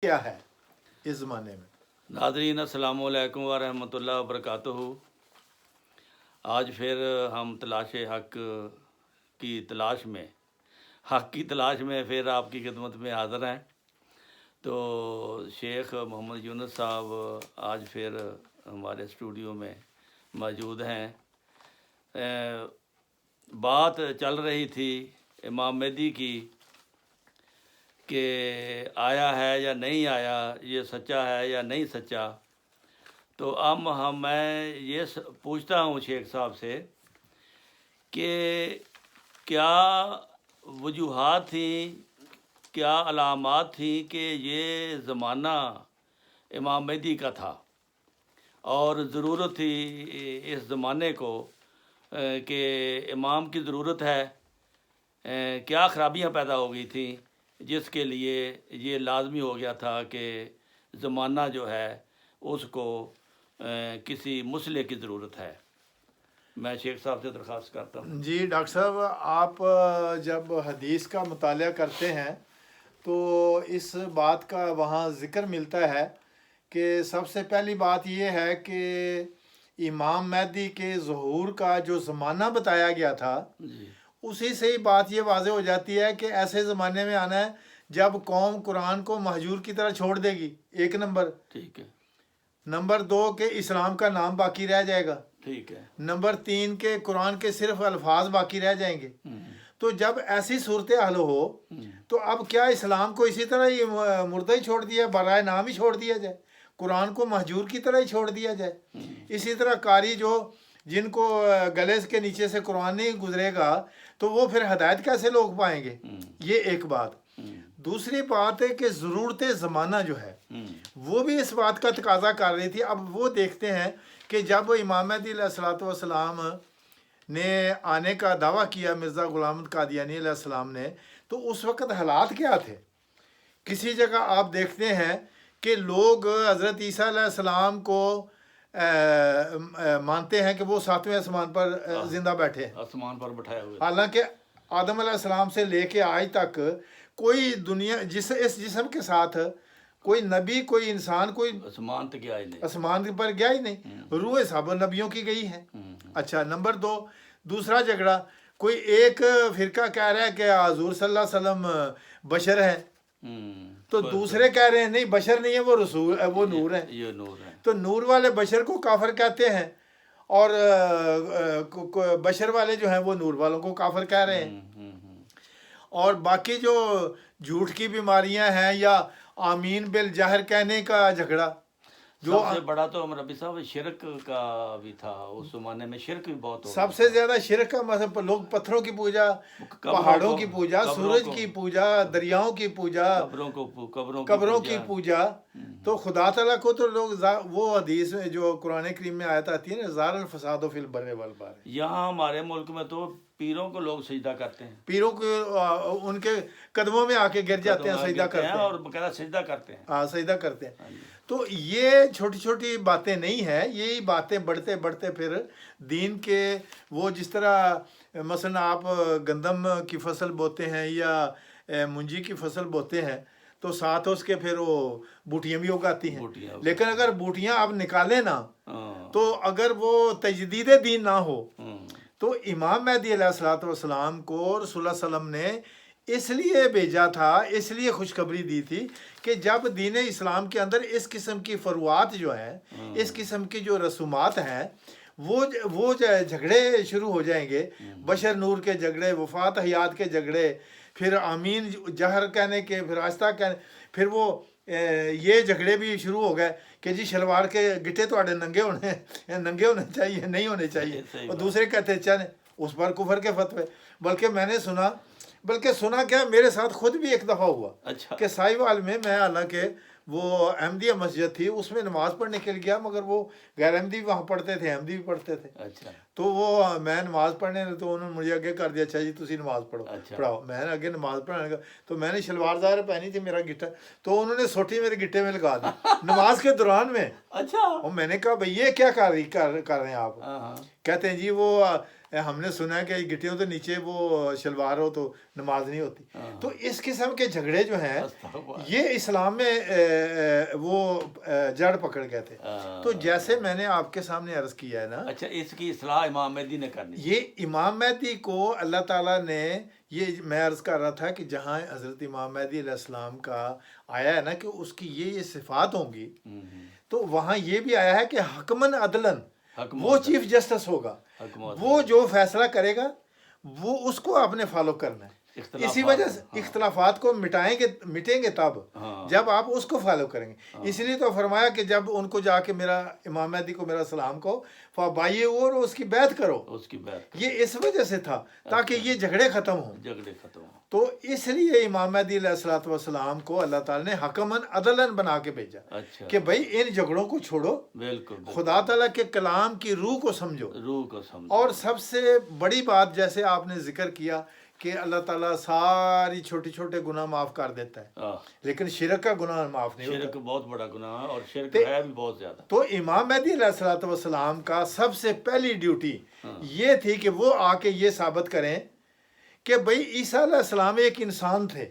کیا ہے اس زمانے میں؟ ناظرین السلام علیکم ورحمۃ اللہ وبرکاتہ۔ آج پھر ہم تلاش حق کی تلاش میں پھر آپ کی خدمت میں حاضر ہیں۔ تو شیخ محمد یونس صاحب آج پھر ہمارے اسٹوڈیو میں موجود ہیں۔ بات چل رہی تھی امام مہدی کی کہ آیا ہے یا نہیں آیا، یہ سچا ہے یا نہیں سچا۔ تو اب میں یہ پوچھتا ہوں شیخ صاحب سے کہ کیا وجوہات تھیں، کیا علامات تھیں کہ یہ زمانہ امام مہدی کا تھا اور ضرورت تھی اس زمانے کو کہ امام کی ضرورت ہے؟ کیا خرابیاں پیدا ہو گئی تھیں جس کے لیے یہ لازمی ہو گیا تھا کہ زمانہ جو ہے اس کو کسی مصلح کی ضرورت ہے؟ میں شیخ صاحب سے درخواست کرتا ہوں۔ جی ڈاکٹر صاحب، آپ جب حدیث کا مطالعہ کرتے ہیں تو اس بات کا وہاں ذکر ملتا ہے کہ سب سے پہلی بات یہ ہے کہ امام مہدی کے ظہور کا جو زمانہ بتایا گیا تھا اسی سے ہی بات یہ واضح ہو جاتی ہے کہ ایسے زمانے میں آنا ہے جب قوم قرآن کو مہجور کی طرح چھوڑ دے گی، ایک نمبر۔ ٹھیک ہے۔ نمبر 2 کہ اسلام کا نام باقی رہ جائے گا۔ ٹھیک ہے۔ نمبر 3 کہ قرآن کے صرف الفاظ باقی رہ جائیں گے۔ تو جب ایسی صورتحال ہو تو اب کیا اسلام کو اسی طرح ہی مردہ ہی چھوڑ دیا، برائے نام ہی چھوڑ دیا جائے، قرآن کو مہجور کی طرح ہی چھوڑ دیا جائے؟ اسی طرح قاری جن کو گلے کے نیچے سے قرآن نہیں گزرے گا تو وہ پھر ہدایت کیسے لوگ پائیں گے؟ یہ ایک بات۔ دوسری بات ہے کہ ضرورت زمانہ جو ہے وہ بھی اس بات کا تقاضا کر رہی تھی۔ اب وہ دیکھتے ہیں کہ جب امام مہدی علیہ الصلوۃ والسلام نے آنے کا دعویٰ کیا، مرزا غلام احمد قادیانی علیہ السلام نے، تو اس وقت حالات کیا تھے؟ کسی جگہ آپ دیکھتے ہیں کہ لوگ حضرت عیسیٰ علیہ السلام کو مانتے ہیں کہ وہ 7ویں آسمان پر زندہ بیٹھے ہیں، آسمان پر بٹھائے ہوئے، حالانکہ آدم علیہ السلام سے لے کے آج تک کوئی دنیا اس جسم کے ساتھ کوئی نبی، کوئی انسان، کوئی آسمان تک گیا ہی نہیں، آسمان پر گیا ہی نہیں۔ روح سب نبیوں کی گئی ہے۔ اچھا، نمبر 2 دوسرا جھگڑا، کوئی ایک فرقہ کہہ رہا ہے کہ حضور صلی اللہ علیہ وسلم بشر ہے، تو دوسرے کہہ رہے ہیں نہیں بشر نہیں ہے، وہ رسول، وہ نور ہے۔ یہ نور ہے۔ تو نور والے بشر کو کافر کہتے ہیں اور بشر والے جو ہیں وہ نور والوں کو کافر کہہ رہے ہیں۔ اور باقی جو جھوٹ کی بیماریاں ہیں یا آمین بالجہر کہنے کا جھگڑا، جو سب سے بڑا تو ربی صاحب شرک کا بھی تھا اس زمانے میں، شرک بھی بہت ہو سب سے زیادہ شرک کا مطلب لوگ پتھروں کی پوجا، پہاڑوں کی پوجا، سورج کی پوجا، دریاؤں کی پوجا، قبروں کی پوجا۔ تو خدا تعالیٰ کو تو لوگ وہ حدیث میں جو قرآن کریم میں آیت آتی ہے نا، ظاہر الفساد فی البر والبحر، یہاں ہمارے ملک میں تو پیروں کو لوگ سجدہ کرتے ہیں، پیروں کو ان کے قدموں میں آ کے گر جاتے ہیں، سجدہ کرتے ہیں اور باقاعدہ سجدہ کرتے ہیں۔ ہاں، سجدہ کرتے ہیں۔ تو یہ چھوٹی چھوٹی باتیں نہیں ہیں، یہی باتیں بڑھتے بڑھتے پھر دین کے، وہ جس طرح مثلا آپ گندم کی فصل بوتے ہیں یا منجی کی فصل بوتے ہیں تو ساتھ اس کے پھر وہ بوٹیاں بھی اگاتی ہیں، لیکن اگر بوٹیاں آپ نکالیں نا تو اگر وہ تجدید دین نہ ہو تو امام مہدی علیہ الصلوۃ والسلام کو رسول اللہ صلی اللہ علیہ وسلم نے اس لیے بھیجا تھا، اس لیے خوشخبری دی تھی کہ جب دین اسلام کے اندر اس قسم کی فروعات جو ہیں، اس قسم کی جو رسومات ہیں، وہ جھگڑے شروع ہو جائیں گے، بشر نور کے جھگڑے، وفات حیات کے جھگڑے، پھر آمین جہر کہنے کے، پھر آہستہ کہنے، پھر وہ یہ جھگڑے بھی شروع ہو گئے کہ جی شلوار کے گٹے تو ننگے ہونے چاہیے، نہیں ہونے چاہیے، اور دوسرے کہتے چلیں اس پر کفر کے فتوے۔ بلکہ میں نے سنا کیا، میرے ساتھ خود بھی ایک دفعہ ہوا کہ سائیوال میں حالانکہ وہ احمدیہ مسجد تھی، اس میں نماز پڑھنے کے لیے گیا، مگر وہ غیر احمدی وہاں پڑھتے تھے، احمدی بھی پڑھتے تھے۔ تو وہ میں نماز پڑھنے تو انہوں نے مجھے اگے کر دیا اچھا جی تسی نماز پڑھو اچھا۔ پڑھاؤ میں نے اگے نماز پڑھانے کا تو میں نے شلوار ظاہر پہنی تھی میرا گٹا تو انہوں نے سوٹی میرے گٹے میں لگا دی نماز کے دوران میں اچھا اور میں نے کہا بھئی یہ کیا کر رہے ہیں آپ ہاں ہاں کہتے ہیں جی وہ ہم نے سنا ہے کہ گٹیوں تو نیچے وہ شلوار ہو تو نماز نہیں ہوتی تو اس قسم کے جھگڑے جو ہیں یہ اسلام میں وہ جڑ پکڑ گئے تھے تو جیسے میں نے آپ کے سامنے عرض کیا ہے نا اچھا اس کی اصلاح امام مہدی نے کرنی یہ امام مہدی کو اللہ تعالیٰ نے یہ میں عرض کر رہا تھا کہ جہاں حضرت امام مہدی علیہ السلام کا آیا ہے نا کہ اس کی یہ صفات ہوں گی تو وہاں یہ بھی آیا ہے کہ حکمن عدلن وہ چیف جسٹس ہوگا وہ جو فیصلہ کرے گا وہ اس کو آپ نے فالو کرنا ہے اسی وجہ سے اختلافات کو مٹیں گے تب جب آپ اس کو فالو کریں گے اس لیے تو فرمایا کہ جب ان کو جا کے میرا امام مہدی کو میرا سلام کو فبائیے اور اس کی بیعت کرو اس کی بیعت یہ اس وجہ سے تھا تاکہ یہ جھگڑے ختم ہوں تو اس لیے امام مہدی علیہ الصلوۃ والسلام کو اللہ تعالیٰ نے حکمن عدلن بنا کے بھیجا کہ بھائی ان جھگڑوں کو چھوڑو بالکل خدا تعالیٰ کے کلام کی روح کو سمجھو اور سب سے بڑی بات جیسے آپ نے ذکر کیا کہ اللہ تعالیٰ ساری چھوٹی چھوٹے گناہ معاف کر دیتا ہے لیکن شرک کا گناہ معاف نہیں ہوتا شرک بہت بڑا گناہ ہے اور شرک ہے بھی بہت زیادہ تو امام مہدی علیہ الصلوۃ والسلام کا سب سے پہلی ڈیوٹی یہ تھی کہ وہ آ کے یہ ثابت کریں کہ بھئی عیسیٰ علیہ السلام ایک انسان تھے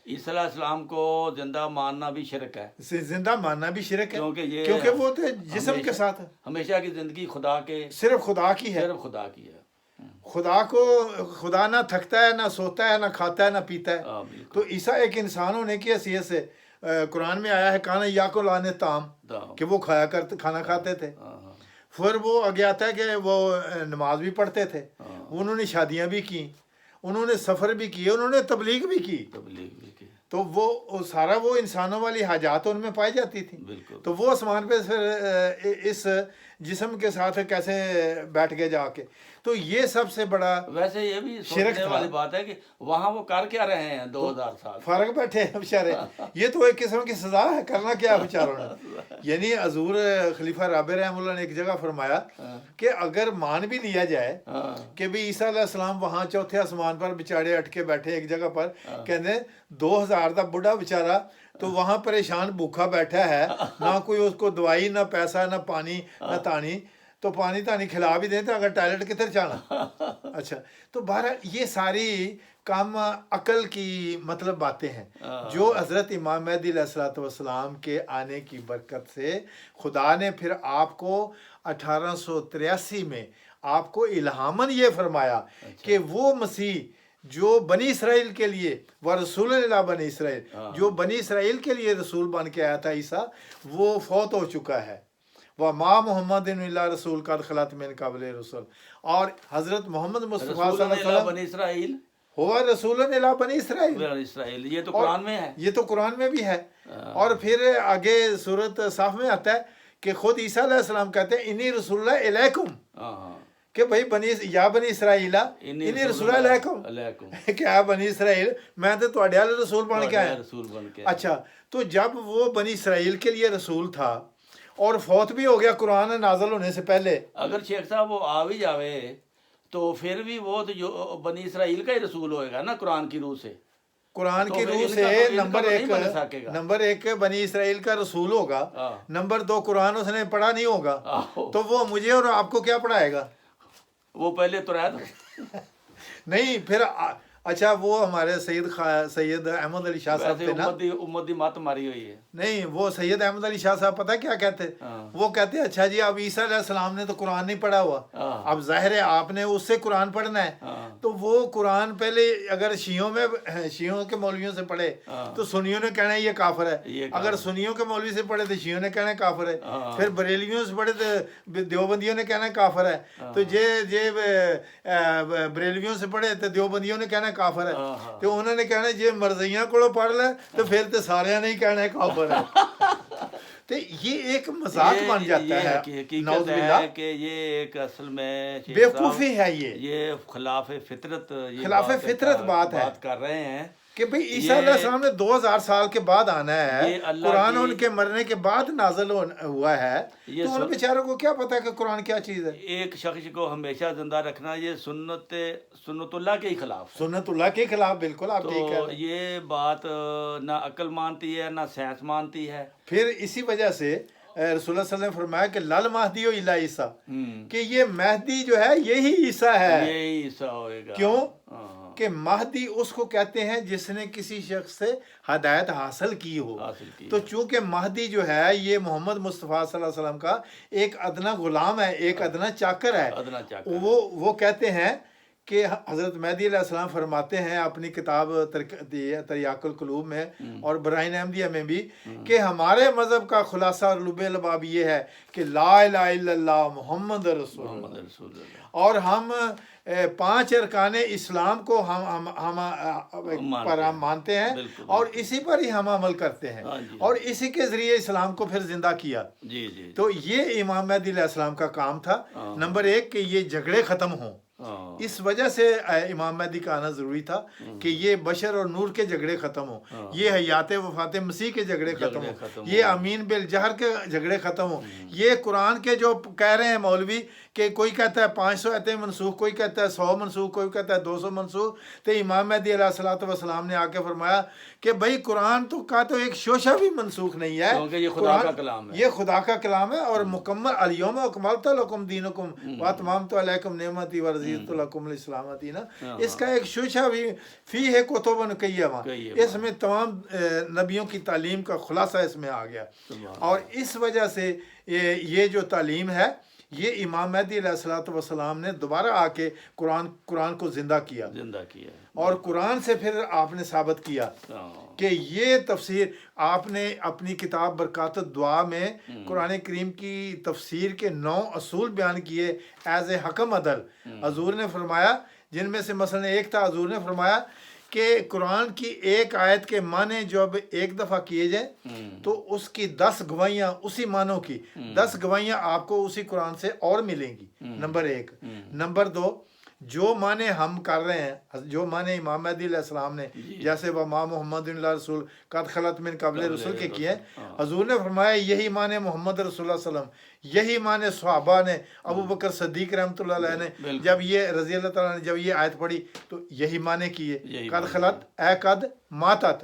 عیسیٰ علیہ السلام کو زندہ ماننا بھی شرک ہے زندہ ماننا بھی شرک ہے کیونکہ وہ تو جسم کے ساتھ ہمیشہ کی زندگی خدا کے صرف خدا کی ہے خدا کو خدا نہ تھکتا ہے نہ سوتا ہے نہ کھاتا ہے نہ پیتا ہے تو عیسیٰ ایک انسان ہونے کی حیثیت سے قرآن میں آیا ہے کانا یا کو لانے تام کہ وہ کھانا کھاتے تھے پھر وہ آگے آتا ہے کہ وہ نماز بھی پڑھتے تھے انہوں نے شادیاں بھی کی انہوں نے سفر بھی کیے انہوں نے تبلیغ بھی کی تو وہ سارا وہ انسانوں والی حاجات ان میں پائی جاتی تھی تو وہ آسمان پہ پھر اس جسم کے ساتھ کیسے بیٹھ گئے جا کے تو یہ سب سے بڑا ویسے یہ بھی سوچنے والی بات ہے کہ وہاں وہ کر کیا رہے ہیں 2000 سال فرق بیٹھے ہیں بیچارے یہ تو ایک قسم کی سزا ہے کرنا کیا بیچاروں نے یعنی حضور خلیفہ رابع رحمہ اللہ نے ایک جگہ فرمایا کہ اگر مان بھی لیا جائے کہ بھی عیسیٰ علیہ السلام وہاں چوتھے آسمان پر بیچارے اٹکے بیٹھے ایک جگہ پر کہتے 2000 دا بڑھا بیچارہ تو وہاں پریشان بھوکا بیٹھا ہے نہ کوئی اس کو دوائی نہ پیسہ نہ پانی نہ تانی تو پانی تانی کھلا بھی دیتے اگر ٹائلٹ کدھر جانا اچھا تو بہرحال یہ ساری کام عقل کی مطلب باتیں ہیں جو حضرت امام مہدی علیہ الصلوۃ والسلام کے آنے کی برکت سے خدا نے پھر آپ کو 1883 میں آپ کو الہاماً یہ فرمایا کہ وہ مسیح جو بنی اسرائیل کے لیے وہ رسول اللہ بنی اسرائیل جو بنی اسرائیل کے لیے رسول بن کے آیا تھا عیسیٰ وہ فوت ہو چکا ہے وَمَا مُحَمَّدٍ إِلَّا رَسُولٌ قَدْ خَلَتْ مِن قَبْلِهِ الرُّسُلُ اور حضرت محمد مصطفیٰ صلی اللہ علیہ وسلم بنی اسرائیل ہوا رسول اللہ بنی اسرائیل یہ تو قرآن میں ہے یہ تو قرآن میں بھی ہے اور پھر آگے سورۃ صاف میں آتا ہے کہ خود عیسیٰ علیہ السلام کہتے ہیں انی رسول اللہ علیکم کہ بھائی بنی اسرائیل انی رسول علیکم کیا بنی اسرائیل میں تو تواڈے والے رسول بن کے آیا اچھا تو جب وہ بنی اسرائیل کے لیے رسول تھا اور فوت بھی ہو گیا قرآن نازل ہونے سے پہلے اگر شیخ صاحب وہ آ بھی جاوے تو پھر بھی وہ تو جو بنی اسرائیل کا ہی رسول ہوئے گا نا قرآن کی روح سے قرآن کی روح سے نمبر ایک بنی اسرائیل کا رسول ہوگا نمبر 2 قرآن اس نے پڑھا نہیں ہوگا تو وہ مجھے اور آپ کو کیا پڑھائے گا وہ پہلے تو رہا نہیں پھر اچھا وہ ہمارے سید احمد علی شاہ صاحب تھے نا امت دی مات ماری ہوئی ہے نہیں وہ سید احمد علی شاہ صاحب پتہ کیا کہتے وہ کہتے اچھا جی اب عیسیٰ علیہ السلام نے تو قرآن نہیں پڑھا ہوا اب ظاہر ہے آپ نے اس سے قرآن پڑھنا ہے تو وہ قرآن پہلے اگر شیعوں کے مولویوں سے پڑھے تو سنیوں نے کہنا ہے یہ کافر ہے اگر سنیوں کے مولوی سے پڑھے تو شیعوں نے کہنا ہے کافر ہے پھر بریلیوں سے پڑھے تو دیوبندیوں نے کہنا ہے کافر ہے تو یہ بریلیوں سے پڑھے تو دیوبندیوں نے کہنا کافر ہے تو انہوں نے کہنا جی مرضیاں کو پڑھ لے تو پھر تو سارے نہیں کہنا ہے کافر ہے تو یہ ایک مذاق بن جاتا ہے حقیقت ہے کہ یہ ایک اصل میں بیوقوفی ہے یہ خلاف فطرت بات کر رہے ہیں کہ بھئی عیسیٰ علیہ السلام نے 2000 سال کے بعد آنا ہے، یہ اللہ قرآن کی- ان کے مرنے کے بعد نازل ہوا ہے، یہ تو ان بیچاروں کو کیا پتا کہ قرآن کیا چیز ہے؟ ایک شخص کو ہمیشہ زندہ رکھنا یہ سنت اللہ کے ہی خلاف ہے. سنت اللہ کے خلاف، بالکل آپ ٹھیک کہہ تو رہے ہیں۔ یہ بات نہ عقل مانتی ہے نہ سائنس مانتی ہے. پھر اسی وجہ سے رسول اللہ صلی اللہ علیہ وسلم نے فرمایا کہ لل مہدی الا عیسیٰ، ہم، کہ یہ مہدی جو ہے یہی عیسیٰ ہے۔ یہی عیسیٰ ہوئے گا. کیوں؟ ہاں، کہ مہدی اس کو کہتے ہیں جس نے کسی شخص سے ہدایت حاصل کی ہو۔ حاصل کی. تو چونکہ مہدی جو ہے یہ محمد مصطفیٰ صلی اللہ علیہ وسلم کا ایک ادنا غلام ہے، ایک ادنا چاکر ہے۔ ادنا چاکر. وہ کہتے ہیں کہ حضرت مہدی علیہ السلام فرماتے ہیں اپنی کتاب تریاق القلوب میں اور براہین احمدیہ میں بھی کہ ہمارے مذہب کا خلاصہ اور لب لباب یہ ہے کہ لا الہ الا اللہ محمد رسول اللہ، محمد رسول اللہ. اور ہم 5 ارکان اسلام کو ہم مانتے ہیں، بالکل. اور اسی پر ہی ہم عمل کرتے ہیں، ہاں جی. اور اسی کے ذریعے اسلام کو پھر زندہ کیا۔ جی جی. تو یہ امام مہدی علیہ السلام کا کام تھا، ہاں. نمبر 1 کہ یہ جھگڑے ختم ہوں۔ ہاں. اس وجہ سے امام مہدی کا آنا ضروری تھا کہ یہ بشر اور نور کے جھگڑے ختم ہوں، ہاں. یہ حیات وفات مسیح کے جھگڑے ختم جھگڑے ہوں، ختم یہ ہوں. امین بالجہر کے جھگڑے ختم ہوں، یہ قرآن کے جو کہہ رہے ہیں مولوی کہ کوئی کہتا ہے 500 آیتیں منسوخ، کوئی کہتا ہے 100 منسوخ، کوئی کہتا ہے 200 منسوخ، تو امام مہدی علیہ الصلوۃ والسلام نے آ کے فرمایا کہ بھئی قرآن تو کا تو ایک شوشہ بھی منسوخ نہیں ہے، کیونکہ یہ خدا کا کلام ہے. یہ خدا کا کلام ہے، اور مکمل الیوم اکملت لکم دینکم واتممت علیکم نعمتی ورضیت لکم الاسلام دینا، اس کا ایک شوشہ بھی فیہ کتب قیمہ، اس میں تمام نبیوں کی تعلیم کا خلاصہ اس میں آ گیا۔ اور اس وجہ سے یہ جو تعلیم ہے یہ امام مہدی علیہ الصلوۃ والسلام نے دوبارہ آ کے قرآن کو زندہ کیا، اور قرآن سے پھر آپ نے ثابت کیا کہ یہ تفسیر آپ نے اپنی کتاب برکات الدعا میں قرآن کریم کی تفسیر کے 9 اصول بیان کیے ایز اے حکم عدل۔ حضور نے فرمایا، جن میں سے مثلا ایک تھا، حضور نے فرمایا کہ قرآن کی ایک آیت کے معنی جب ایک دفعہ کیے جائیں تو اس کی 10 گواہیاں اسی معنوں کی 10 گواہیاں آپ کو اسی قرآن سے اور ملیں گی، نمبر 1۔ نمبر 2، جو معنی ہم کر رہے ہیں، جو معنی امام مہدی علیہ السلام نے جیسے وما محمد اللہ رسول قد خلت من قبل رسول کے کیے، حضور نے فرمایا یہی معنی محمد رسول اللہ صلی اللہ علیہ وسلم، یہی معنی صحابہ نے، ابو بکر صدیق رحمۃ اللہ علیہ نے جب یہ رضی اللہ تعالیٰ نے جب یہ آیت پڑھی تو یہی معنی کیے، قد خلت اے قد ماتت۔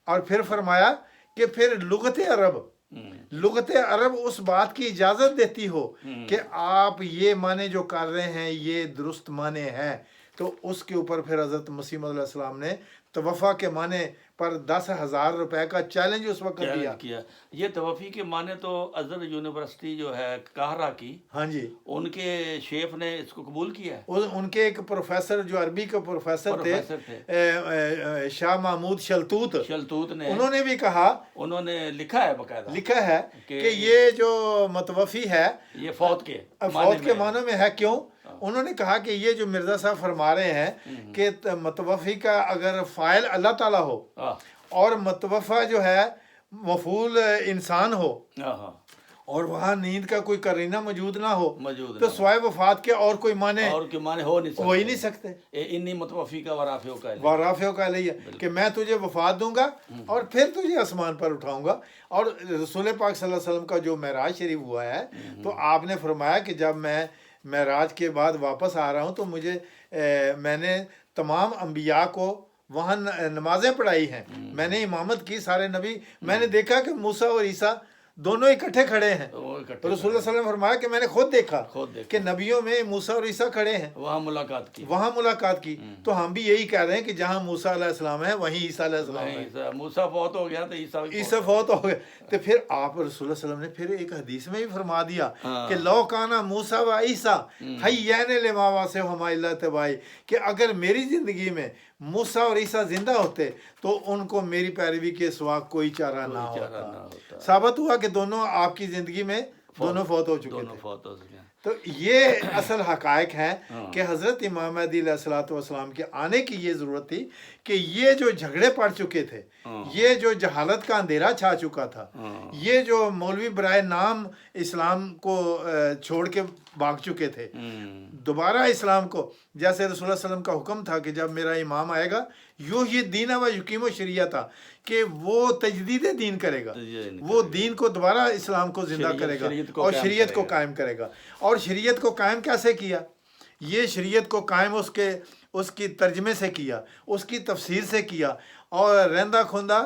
اور پھر فرمایا کہ پھر لغت عرب اس بات کی اجازت دیتی ہو کہ آپ یہ معنی جو کر رہے ہیں یہ درست معنی ہے، تو اس کے اوپر پھر حضرت مسیح علیہ السلام نے توفع کے معنی پر 10,000 روپے کا چیلنج اس وقت کیا۔ یہ توفی کے معنی تو ازہر یونیورسٹی جو ہے قاہرہ کی، ہاں جی، ان کے شیف نے اس کو قبول کیا ہے۔ ان کے ایک پروفیسر جو عربی کے پروفیسر تھے شاہ محمود شلتوت نے، انہوں نے بھی کہا، انہوں نے لکھا ہے باقاعدہ، لکھا ہے کہ یہ جو متوفی ہے یہ فوت کے معنوں میں ہے۔ کیوں؟ انہوں نے کہا کہ یہ جو مرزا صاحب فرما رہے ہیں کہ متوفی کا اگر فاعل اللہ تعالیٰ ہو اور متوفا جو ہے مفعول انسان ہو اور وہاں نیند کا کوئی قرینہ موجود نہ ہو تو سوائے وفات کے اور کوئی معنی ہو ہی نہیں سکتے۔ انی متوفی کا ورافع کا علیہ کہ میں تجھے وفات دوں گا اور پھر تجھے آسمان پر اٹھاؤں گا۔ اور رسول پاک صلی اللہ علیہ وسلم کا جو معراج شریف ہوا ہے تو آپ نے فرمایا کہ جب میں معراج کے بعد واپس آ رہا ہوں تو میں نے تمام انبیاء کو وہاں نمازیں پڑھائی ہیں، میں نے امامت کی سارے نبی، میں نے دیکھا کہ موسیٰ اور عیسیٰ دونوں اکٹھے کھڑے ہیں۔ رسول اللہ صلی اللہ علیہ وسلم نے فرمایا کہ میں نے خود دیکھا کہ نبیوں میں موسیٰ اور عیسیٰ کھڑے ہیں، وہاں ملاقات کی۔ تو ہم بھی یہی کہہ رہے ہیں کہ جہاں موسیٰ علیہ السلام ہے وہیں عیسیٰ علیہ السلام ہے۔ موسیٰ فوت ہو گیا تو عیسیٰ فوت ہو گیا، تو پھر آپ رسول اللہ صلی اللہ علیہ وسلم نے پھر ایک حدیث میں بھی فرما دیا کہ لو کانا موسیٰ و عیسیٰ حیین لما واسعہما الا اتباعی، کہ اگر میری زندگی میں موسیٰ اور عیسیٰ زندہ ہوتے تو ان کو میری پیروی کے سوا کوئی چارہ نہ ہوتا۔ ثابت ہوا کہ دونوں آپ کی زندگی میں دونوں فوت ہو چکے تھے۔ تو یہ اصل حقائق ہیں کہ حضرت امام مہدی علیہ الصلوۃ والسلام کے آنے کی یہ ضرورت تھی کہ یہ جو جھگڑے پڑ چکے تھے، یہ جو جہالت کا اندھیرا چھا چکا تھا، یہ جو مولوی برائے نام اسلام کو چھوڑ کے بھاگ چکے تھے، دوبارہ اسلام کو، جیسے رسول اللہ صلی اللہ علیہ وسلم کا حکم تھا کہ جب میرا امام آئے گا یہ دین و یقیم و شریعہ تھا کہ وہ تجدید دین کرے گا، وہ دین کو دوبارہ اسلام کو زندہ کرے گا اور شریعت کو قائم کرے گا۔ اور شریعت کو قائم کیسے کیا؟ یہ شریعت کو قائم اس کی ترجمے سے کیا، اس کی تفسیر سے کیا، اور رہندہ کھوندہ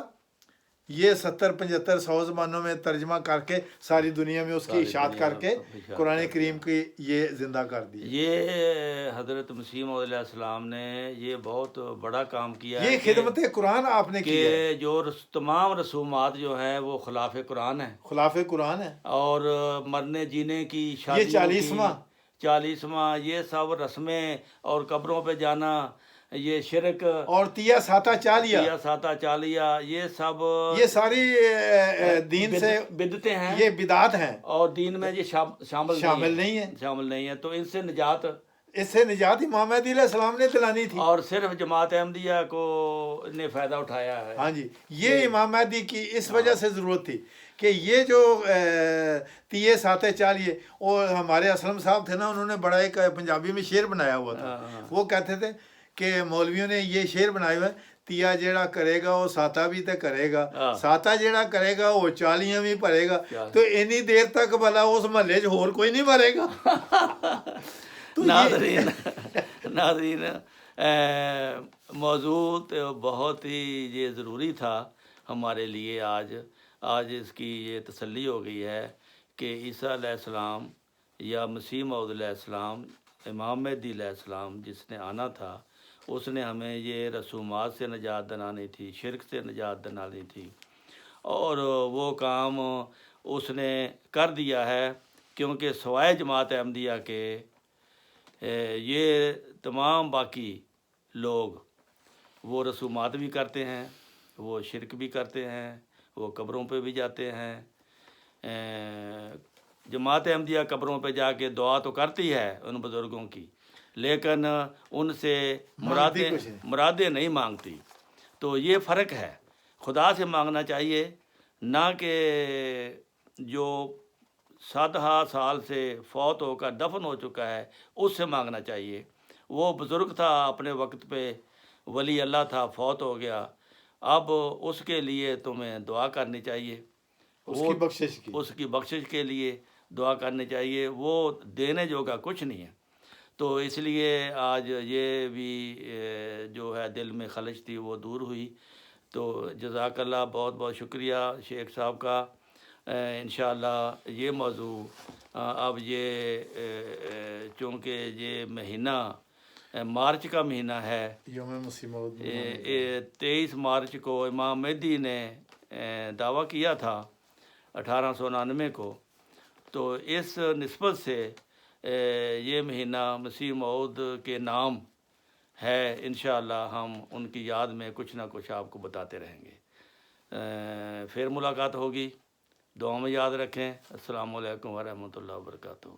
یہ 70-75-100 زبانوں میں ترجمہ کر کے ساری دنیا میں اس کی اشاعت کر کے قرآن کریم کی یہ زندہ کر دی۔ یہ حضرت مسیح موعود علیہ السلام نے یہ بہت بڑا کام کیا ہے یہ خدمت قرآن آپ نے کی ہے کہ جو تمام رسومات جو ہیں وہ خلاف قرآن ہیں، خلاف قرآن ہے۔ اور مرنے جینے کی شادی، یہ 40واں یہ سب رسمیں، اور قبروں پہ جانا، یہ شرک، اور تیا ساتا چالیا، یہ سب یہ ساری دین سے بدعتیں ہیں، یہ بدعات ہیں، اور دین میں یہ شامل نہیں ہے۔ تو ان سے نجات، امام مہدی علیہ السلام نے دلانی تھی، اور صرف جماعت احمدیہ کو نے فائدہ اٹھایا ہے۔ ہاں جی، یہ امام مہدی کی اس وجہ سے ضرورت تھی کہ یہ جو تیے ساتے چالیے، اور ہمارے اسلم صاحب تھے نا، انہوں نے بڑا ایک پنجابی میں شعر بنایا ہوا تھا، وہ کہتے تھے کہ مولویوں نے یہ شعر بنائے ہوئے، تیا جیڑا کرے گا وہ ساتا بھی تے کرے گا، ساتا جیڑا کرے گا وہ چالیاں بھی بھرے گا، تو انی دیر تک بھلا اس محلے ہور کوئی نہیں بھرے گا۔ ناظرین، موضوع بہت ہی یہ ضروری تھا ہمارے لیے آج اس کی یہ تسلی ہو گئی ہے کہ عیسیٰ علیہ السلام یا مسیح موعود علیہ السلام، امام مہدی علیہ السلام جس نے آنا تھا، اس نے ہمیں یہ رسومات سے نجات دلانی تھی، شرک سے نجات دلانی تھی، اور وہ کام اس نے کر دیا ہے، کیونکہ سوائے جماعت احمدیہ کے یہ تمام باقی لوگ وہ رسومات بھی کرتے ہیں، وہ شرک بھی کرتے ہیں، وہ قبروں پہ بھی جاتے ہیں۔ جماعت احمدیہ قبروں پہ جا کے دعا تو کرتی ہے ان بزرگوں کی، لیکن ان سے مرادیں نہیں مانگتی۔ تو یہ فرق ہے، خدا سے مانگنا چاہیے، نہ کہ جو 7 سال سے فوت ہو کر دفن ہو چکا ہے اس سے مانگنا چاہیے۔ وہ بزرگ تھا، اپنے وقت پہ ولی اللہ تھا، فوت ہو گیا، اب اس کے لیے تمہیں دعا کرنی چاہیے، اس کی بخشش کے لیے دعا کرنی چاہیے، وہ دینے جوگا کچھ نہیں ہے۔ تو اس لیے آج یہ بھی جو ہے دل میں خلش تھی وہ دور ہوئی۔ تو جزاک اللہ، بہت بہت شکریہ شیخ صاحب کا۔ انشاءاللہ یہ موضوع اب یہ چونکہ یہ مہینہ مارچ کا مہینہ ہے، یوم مسیح موعود 23 مارچ کو امام مہدی نے دعویٰ کیا تھا 1899 کو، تو اس نسبت سے یہ مہینہ مسیح موعود کے نام ہے۔ انشاءاللہ ہم ان کی یاد میں کچھ نہ کچھ آپ کو بتاتے رہیں گے۔ پھر ملاقات ہوگی، دعا میں یاد رکھیں۔ السلام علیکم ورحمۃ اللہ وبرکاتہ۔